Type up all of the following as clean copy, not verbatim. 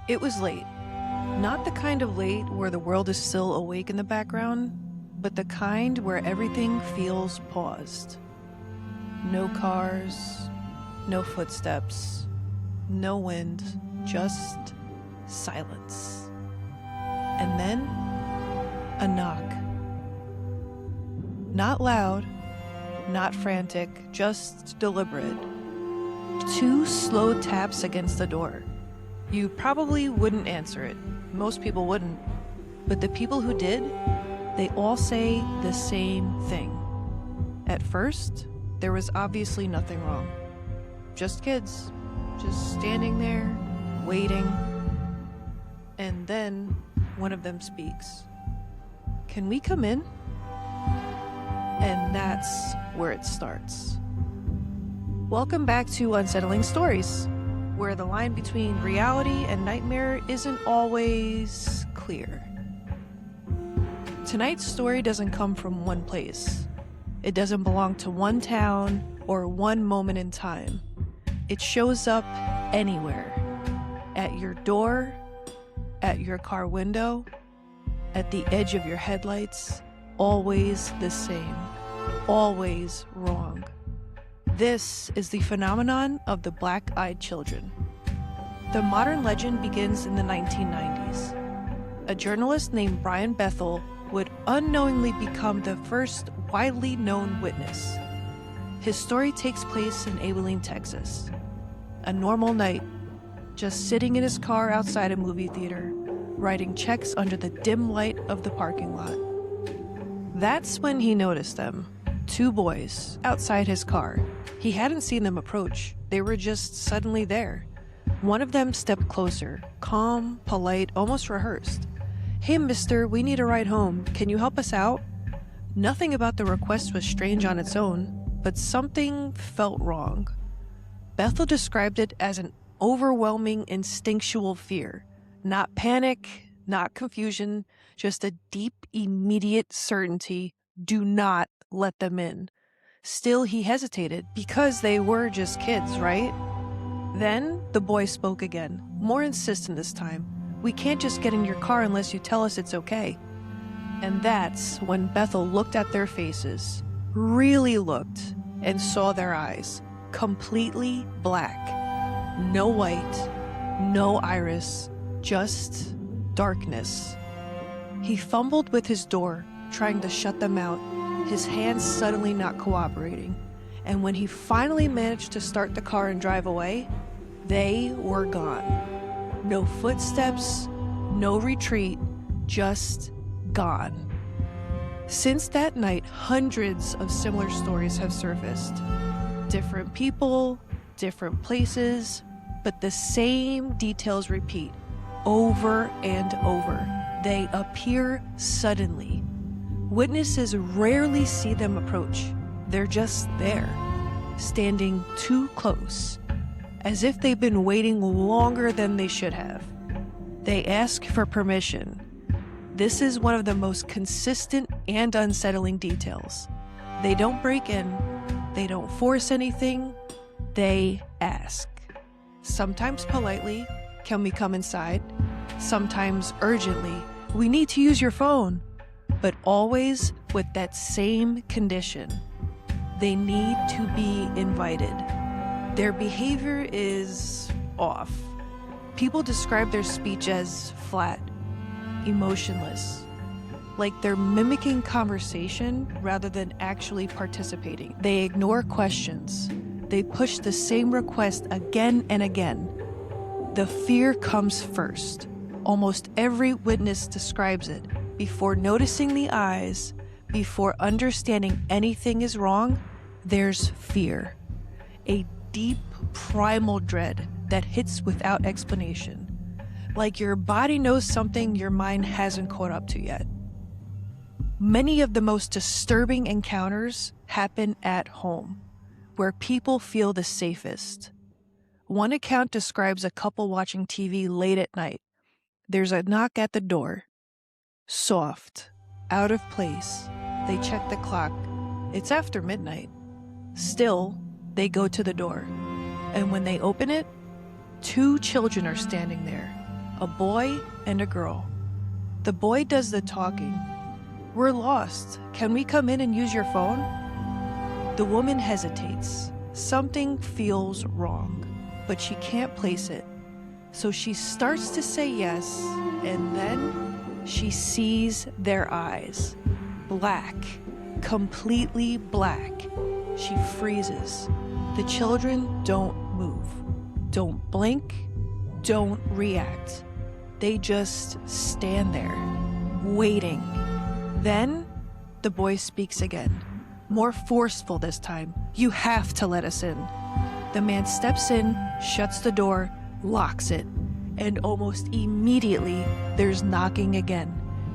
It was late. Not the kind of late where the world is still awake in the background, but the kind where everything feels paused. No cars, no footsteps, no wind, just silence. And then, a knock. Not loud, not frantic, just deliberate. 2 slow taps against the door. You probably wouldn't answer it. Most people wouldn't. But the people who did, they all say the same thing. At first, there was obviously nothing wrong. Just kids, just standing there, waiting. And then one of them speaks. "Can we come in?" And that's where it starts. Welcome back to Unsettling Stories, where the line between reality and nightmare isn't always clear. Tonight's story doesn't come from one place. It doesn't belong to one town or one moment in time. It shows up anywhere. At your door, at your car window, at the edge of your headlights, always the same, always wrong. This is the phenomenon of the black-eyed children. The modern legend begins in the 1990s. A journalist named Brian Bethel would unknowingly become the first widely known witness. His story takes place in Abilene, Texas. A normal night, just sitting in his car outside a movie theater, writing checks under the dim light of the parking lot. That's when he noticed them. 2 boys outside his car. He hadn't seen them approach. They were just suddenly there. One of them stepped closer, calm, polite, almost rehearsed. "Hey, mister, we need a ride home. Can you help us out?" Nothing about the request was strange on its own, but something felt wrong. Bethel described it as an overwhelming instinctual fear. Not panic, not confusion, just a deep, immediate certainty. Do not let them in. Still, he hesitated because they were just kids, right? Then the boy spoke again, more insistent this time. "We can't just get in your car unless you tell us it's okay." And that's when Bethel looked at their faces, really looked, and saw their eyes, completely black. No white, no iris, just darkness. He fumbled with his door, trying to shut them out, his hands suddenly not cooperating. And when he finally managed to start the car and drive away, they were gone. No footsteps, no retreat, just gone. Since that night, hundreds of similar stories have surfaced. Different people, different places, but the same details repeat over and over. They appear suddenly. Witnesses rarely see them approach. They're just there, standing too close, as if they've been waiting longer than they should have. They ask for permission. This is one of the most consistent and unsettling details. They don't break in, they don't force anything, they ask. Sometimes politely, "Can we come inside?" Sometimes urgently, "We need to use your phone." But always with that same condition. They need to be invited. Their behavior is off. People describe their speech as flat, emotionless, like they're mimicking conversation rather than actually participating. They ignore questions. They push the same request again and again. The fear comes first. Almost every witness describes it. Before noticing the eyes, before understanding anything is wrong, there's fear. A deep, primal dread that hits without explanation. Like your body knows something your mind hasn't caught up to yet. Many of the most disturbing encounters happen at home, where people feel the safest. One account describes a couple watching TV late at night. There's a knock at the door. Soft, out of place. They check the clock. It's after midnight. Still, they go to the door. And when they open it, 2 children are standing there. a boy and a girl. The boy does the talking. "We're lost. Can we come in and use your phone?" The woman hesitates. Something feels wrong, but she can't place it. So she starts to say yes, and then she sees their eyes. Black, completely black. She freezes. The children don't move, don't blink, don't react. They just stand there, waiting. Then the boy speaks again, more forceful this time. "You have to let us in." The man steps in, shuts the door, locks it, and almost immediately there's knocking again.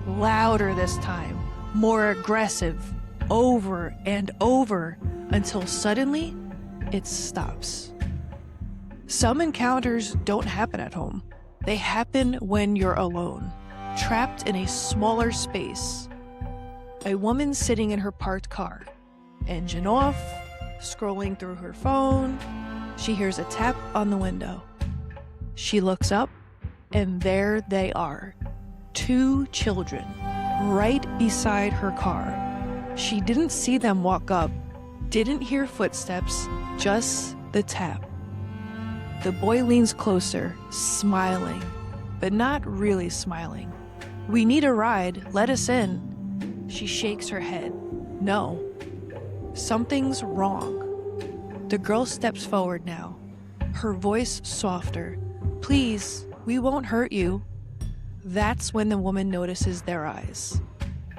Louder this time, more aggressive, over and over, until suddenly it stops. Some encounters don't happen at home. They happen when you're alone, trapped in a smaller space. A woman sitting in her parked car, engine off, scrolling through her phone. She hears a tap on the window. She looks up, and there they are, 2 children, right beside her car. She didn't see them walk up, didn't hear footsteps, just the tap. The boy leans closer, smiling, but not really smiling. "We need a ride, let us in." She shakes her head. No, something's wrong. The girl steps forward now, her voice softer. "Please, we won't hurt you." That's when the woman notices their eyes,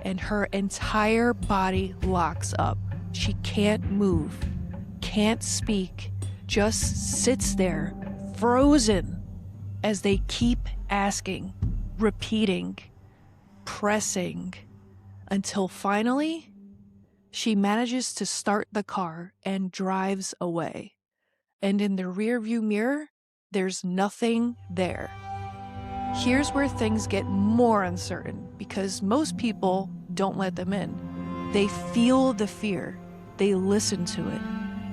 and her entire body locks up. She can't move, can't speak, just sits there, frozen, as they keep asking, repeating, pressing, until finally she manages to start the car and drives away. And in the rearview mirror, there's nothing there. Here's where things get more uncertain, because most people don't let them in. They feel the fear, they listen to it,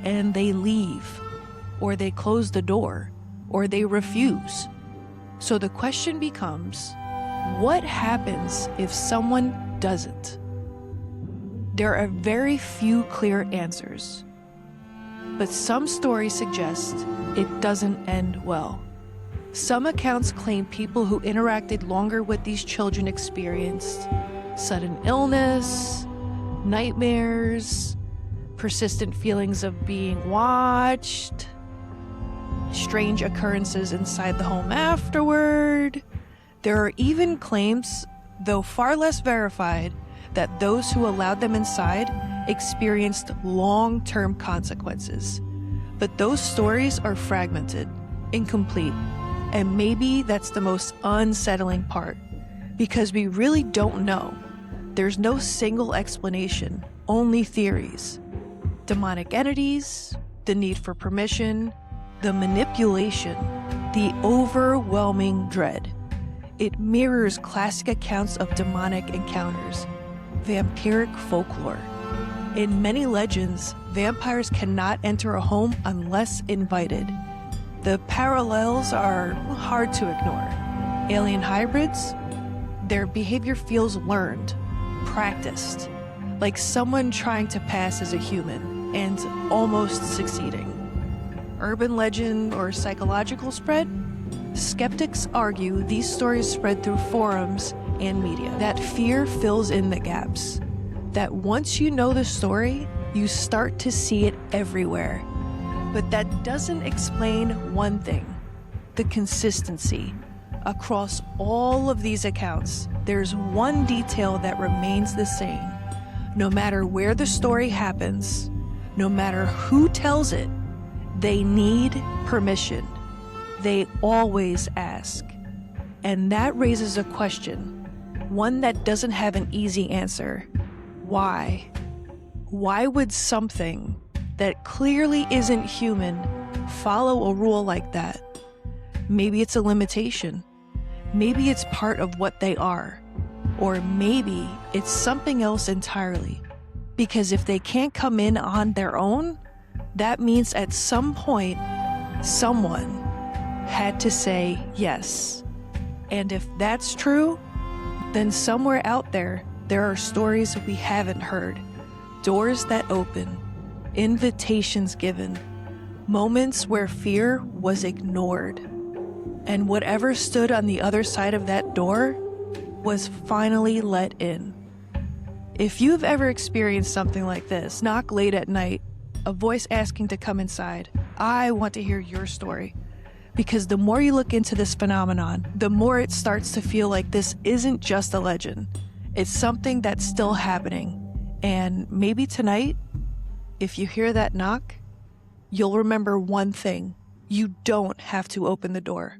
and they leave, or they close the door, or they refuse. So the question becomes, what happens if someone doesn't? There are very few clear answers, but some stories suggest it doesn't end well. Some accounts claim people who interacted longer with these children experienced sudden illness, nightmares, persistent feelings of being watched, strange occurrences inside the home afterward. There are even claims, though far less verified, that those who allowed them inside experienced long-term consequences. But those stories are fragmented, incomplete, and maybe that's the most unsettling part, because we really don't know. There's no single explanation, only theories. Demonic entities, the need for permission, the manipulation, the overwhelming dread. It mirrors classic accounts of demonic encounters, vampiric folklore. In many legends, vampires cannot enter a home unless invited. The parallels are hard to ignore. Alien hybrids, their behavior feels learned, practiced, like someone trying to pass as a human and almost succeeding. Urban legend or psychological spread? Skeptics argue these stories spread through forums and media. That fear fills in the gaps. That once you know the story, you start to see it everywhere. But that doesn't explain one thing: the consistency. Across all of these accounts, there's one detail that remains the same. No matter where the story happens, no matter who tells it, they need permission. They always ask. And that raises a question, one that doesn't have an easy answer. Why? Why would something that clearly isn't human follow a rule like that? Maybe it's a limitation. Maybe it's part of what they are. Or maybe it's something else entirely. Because if they can't come in on their own, that means at some point, someone had to say yes. And if that's true, then somewhere out there are stories we haven't heard. Doors that open, invitations given, moments where fear was ignored. And whatever stood on the other side of that door was finally let in. If you've ever experienced something like this, knock late at night, a voice asking to come inside, I want to hear your story. Because the more you look into this phenomenon, the more it starts to feel like this isn't just a legend. It's something that's still happening. And maybe tonight, if you hear that knock, you'll remember one thing. You don't have to open the door.